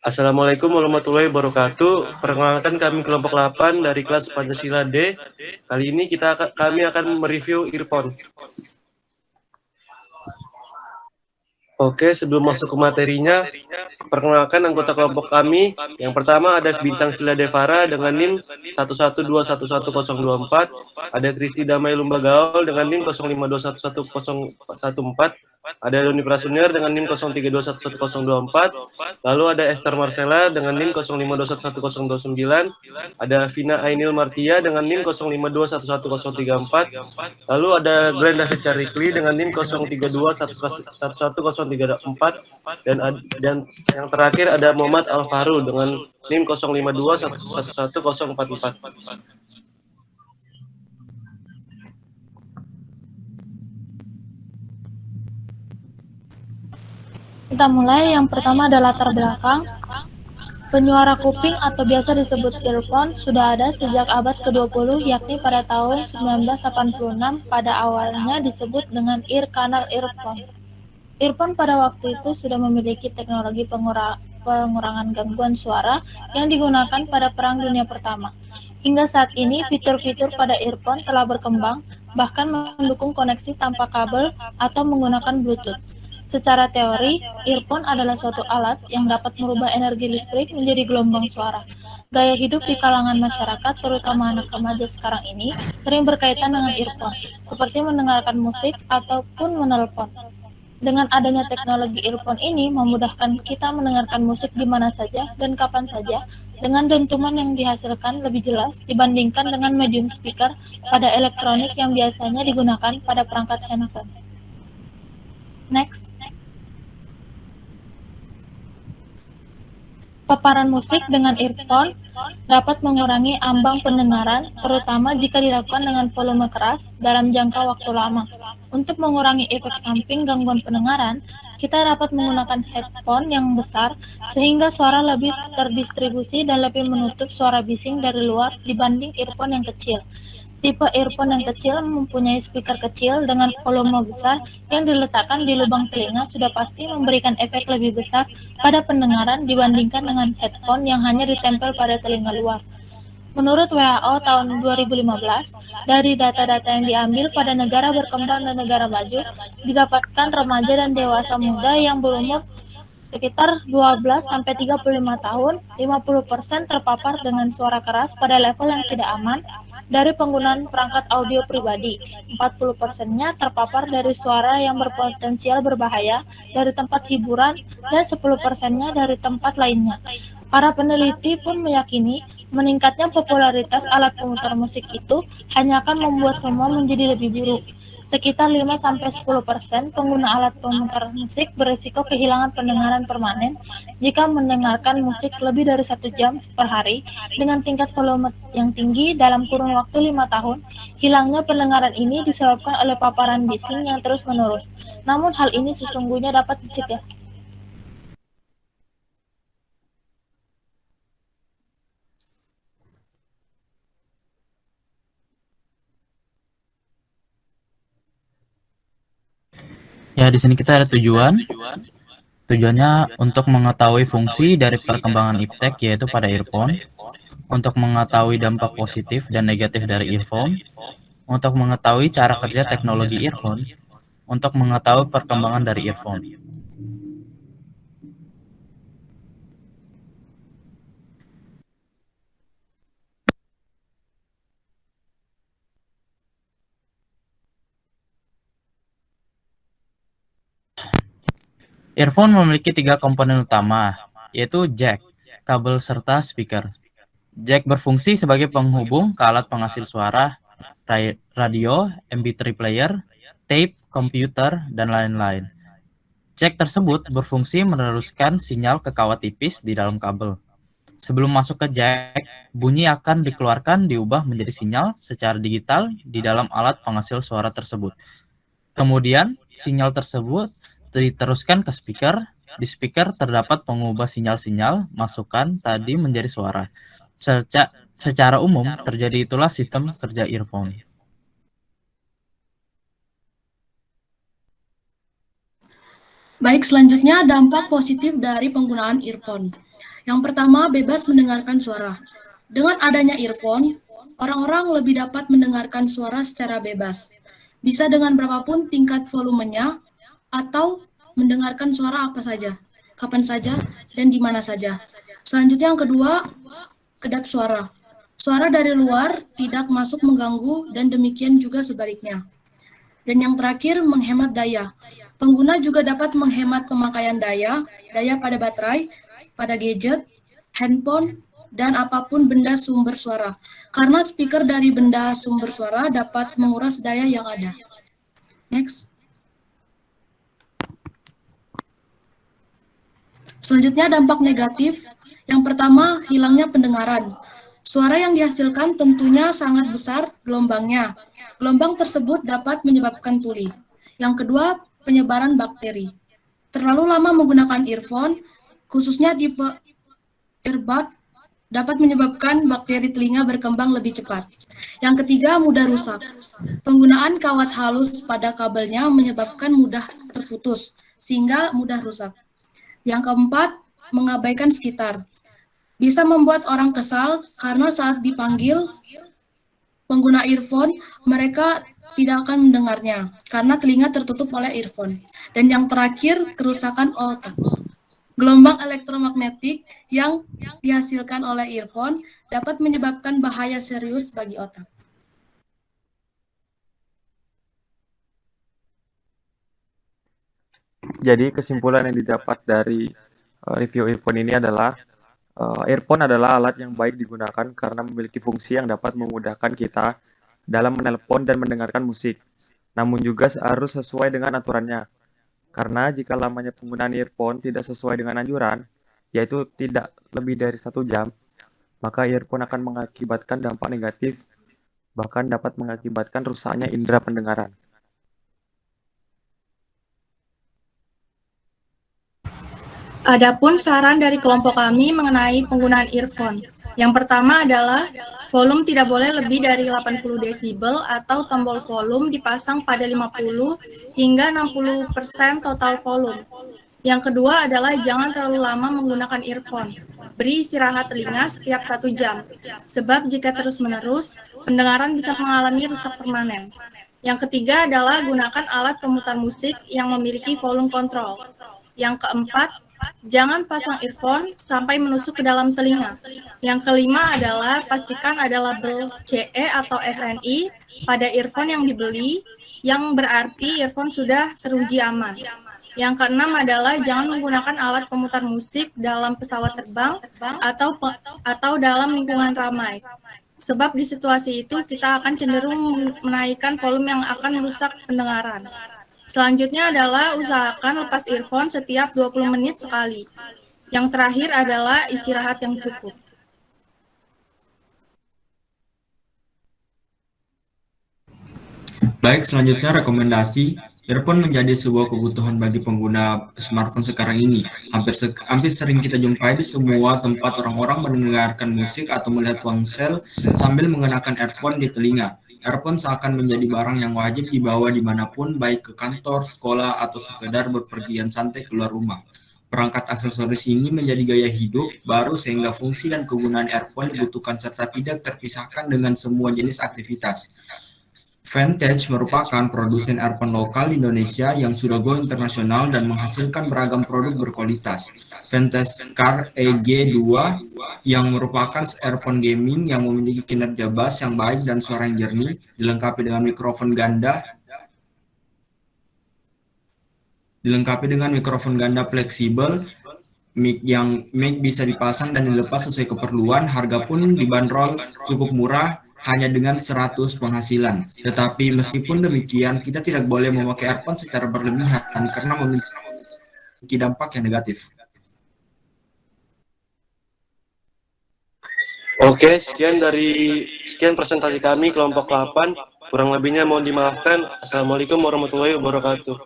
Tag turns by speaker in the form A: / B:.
A: Assalamualaikum warahmatullahi wabarakatuh. Perkenalkan kami kelompok 8 dari kelas Pancasila D. Kali ini kami akan mereview earphone. Oke, sebelum masuk ke materinya, perkenalkan anggota kelompok kami. Yang pertama ada Bintang Stila Devara dengan NIM 112111024, ada Kristi Damai Lumba Gaul dengan NIM 05211014, ada Doni Prasuniar dengan NIM 03211024, lalu ada Esther Marcella dengan NIM 05211029, ada Vina Ainil Martia dengan NIM 05211034, lalu ada Glenn David Karikli dengan NIM 0321111034, dan yang terakhir ada Muhammad Al-Fahrul dengan NIM 0521111044.
B: Kita mulai, yang pertama adalah latar belakang. Penyuara kuping atau biasa disebut earphone sudah ada sejak abad ke-20, yakni pada tahun 1986. Pada awalnya disebut dengan ear canal earphone. Earphone pada waktu itu sudah memiliki teknologi pengurangan gangguan suara yang digunakan pada Perang Dunia Pertama. Hingga saat ini, fitur-fitur pada earphone telah berkembang, bahkan mendukung koneksi tanpa kabel atau menggunakan Bluetooth. Secara teori, earphone adalah suatu alat yang dapat merubah energi listrik menjadi gelombang suara. Gaya hidup di kalangan masyarakat, terutama anak remaja sekarang ini, sering berkaitan dengan earphone, seperti mendengarkan musik ataupun menelpon. Dengan adanya teknologi earphone ini memudahkan kita mendengarkan musik di mana saja dan kapan saja, dengan dentuman yang dihasilkan lebih jelas dibandingkan dengan medium speaker pada elektronik yang biasanya digunakan pada perangkat handphone. Next. Paparan musik dengan earphone dapat mengurangi ambang pendengaran, terutama jika dilakukan dengan volume keras dalam jangka waktu lama. Untuk mengurangi efek samping gangguan pendengaran, kita dapat menggunakan headphone yang besar sehingga suara lebih terdistribusi dan lebih menutup suara bising dari luar dibanding earphone yang kecil. Tipe earphone yang kecil mempunyai speaker kecil dengan volume besar yang diletakkan di lubang telinga sudah pasti memberikan efek lebih besar pada pendengaran dibandingkan dengan headphone yang hanya ditempel pada telinga luar. Menurut WHO tahun 2015, dari data-data yang diambil pada negara berkembang dan negara maju, didapatkan remaja dan dewasa muda yang berumur sekitar 12-35 tahun, 50% terpapar dengan suara keras pada level yang tidak aman dari penggunaan perangkat audio pribadi. 40%-nya terpapar dari suara yang berpotensial berbahaya dari tempat hiburan dan 10%-nya dari tempat lainnya. Para peneliti pun meyakini meningkatnya popularitas alat pemutar musik itu hanya akan membuat semua menjadi lebih buruk. Sekitar 5-10% pengguna alat pemutar musik berisiko kehilangan pendengaran permanen jika mendengarkan musik lebih dari 1 jam per hari dengan tingkat volume yang tinggi dalam kurun waktu 5 tahun. Hilangnya pendengaran ini disebabkan oleh paparan bising yang terus-menerus. Namun hal ini sesungguhnya dapat dicegah.
C: Ya, di sini kita ada tujuan. Tujuannya untuk mengetahui fungsi dari perkembangan iptek, yaitu pada earphone, untuk mengetahui dampak positif dan negatif dari earphone, untuk mengetahui cara kerja teknologi earphone, untuk mengetahui perkembangan dari earphone. Earphone memiliki 3 komponen utama, yaitu jack, kabel serta speaker. Jack berfungsi sebagai penghubung ke alat penghasil suara, radio, MP3 player, tape, komputer, dan lain-lain. Jack tersebut berfungsi meneruskan sinyal ke kawat tipis di dalam kabel. Sebelum masuk ke jack, bunyi akan dikeluarkan diubah menjadi sinyal secara digital di dalam alat penghasil suara tersebut. Kemudian, sinyal tersebut diteruskan ke speaker. Di speaker terdapat pengubah sinyal-sinyal masukan tadi menjadi suara. Secara umum, terjadi itulah sistem kerja earphone.
D: Baik, selanjutnya dampak positif dari penggunaan earphone. Yang pertama, bebas mendengarkan suara. Dengan adanya earphone, orang-orang lebih dapat mendengarkan suara secara bebas. Bisa dengan berapapun tingkat volumenya, atau mendengarkan suara apa saja, kapan saja, dan di mana saja. Selanjutnya yang kedua, kedap suara. Suara dari luar tidak masuk mengganggu dan demikian juga sebaliknya. Dan yang terakhir, menghemat daya. Pengguna juga dapat menghemat pemakaian daya pada baterai, pada gadget, handphone, dan apapun benda sumber suara. Karena speaker dari benda sumber suara dapat menguras daya yang ada. Next. Selanjutnya dampak negatif. Yang pertama, hilangnya pendengaran. Suara yang dihasilkan tentunya sangat besar gelombangnya. Gelombang tersebut dapat menyebabkan tuli. Yang kedua, penyebaran bakteri. Terlalu lama menggunakan earphone, khususnya tipe earbud, dapat menyebabkan bakteri telinga berkembang lebih cepat. Yang ketiga, mudah rusak. Penggunaan kawat halus pada kabelnya menyebabkan mudah terputus, sehingga mudah rusak. Yang keempat, mengabaikan sekitar. Bisa membuat orang kesal karena saat dipanggil pengguna earphone, mereka tidak akan mendengarnya karena telinga tertutup oleh earphone. Dan yang terakhir, kerusakan otak. Gelombang elektromagnetik yang dihasilkan oleh earphone dapat menyebabkan bahaya serius bagi otak.
E: Jadi kesimpulan yang didapat dari review earphone ini adalah earphone adalah alat yang baik digunakan karena memiliki fungsi yang dapat memudahkan kita dalam menelpon dan mendengarkan musik. Namun juga harus sesuai dengan aturannya. Karena jika lamanya penggunaan earphone tidak sesuai dengan anjuran, yaitu tidak lebih dari 1 jam, maka earphone akan mengakibatkan dampak negatif, bahkan dapat mengakibatkan rusaknya indera pendengaran.
F: Adapun saran dari kelompok kami mengenai penggunaan earphone. Yang pertama adalah volume tidak boleh lebih dari 80 desibel atau tombol volume dipasang pada 50 hingga 60% total volume. Yang kedua adalah jangan terlalu lama menggunakan earphone. Beri istirahat telinga setiap 1 jam, sebab jika terus-menerus, pendengaran bisa mengalami rusak permanen. Yang ketiga adalah gunakan alat pemutar musik yang memiliki volume control. Yang keempat, jangan pasang earphone sampai menusuk ke dalam telinga. Yang kelima adalah pastikan ada label CE atau SNI pada earphone yang dibeli, yang berarti earphone sudah teruji aman. Yang keenam adalah jangan menggunakan alat pemutar musik dalam pesawat terbang atau dalam lingkungan ramai. Sebab di situasi itu kita akan cenderung menaikkan volume yang akan merusak pendengaran. Selanjutnya adalah usahakan lepas earphone setiap 20 menit sekali. Yang terakhir adalah istirahat yang cukup.
C: Baik, selanjutnya rekomendasi. Earphone menjadi sebuah kebutuhan bagi pengguna smartphone sekarang ini. Hampir sering kita jumpai di semua tempat orang-orang mendengarkan musik atau melihat ponsel sambil mengenakan earphone di telinga. Earphone seakan menjadi barang yang wajib dibawa dimanapun, baik ke kantor, sekolah, atau sekedar berpergian santai keluar rumah. Perangkat aksesoris ini menjadi gaya hidup baru sehingga fungsi dan kegunaan earphone dibutuhkan serta tidak terpisahkan dengan semua jenis aktivitas. Vantage merupakan produsen earphone lokal di Indonesia yang sudah go internasional dan menghasilkan beragam produk berkualitas. Vantage Car EG2 yang merupakan earphone gaming yang memiliki kinerja bass yang baik dan suara yang jernih, dilengkapi dengan mikrofon ganda fleksibel, mic bisa dipasang dan dilepas sesuai keperluan. Harga pun dibanderol cukup murah, hanya dengan 100 penghasilan. Tetapi meskipun demikian, kita tidak boleh memakai earphone secara berlebihan karena memiliki dampak yang negatif.
A: Oke, sekian presentasi kami kelompok 8. Kurang lebihnya mohon dimaafkan. Assalamualaikum warahmatullahi wabarakatuh.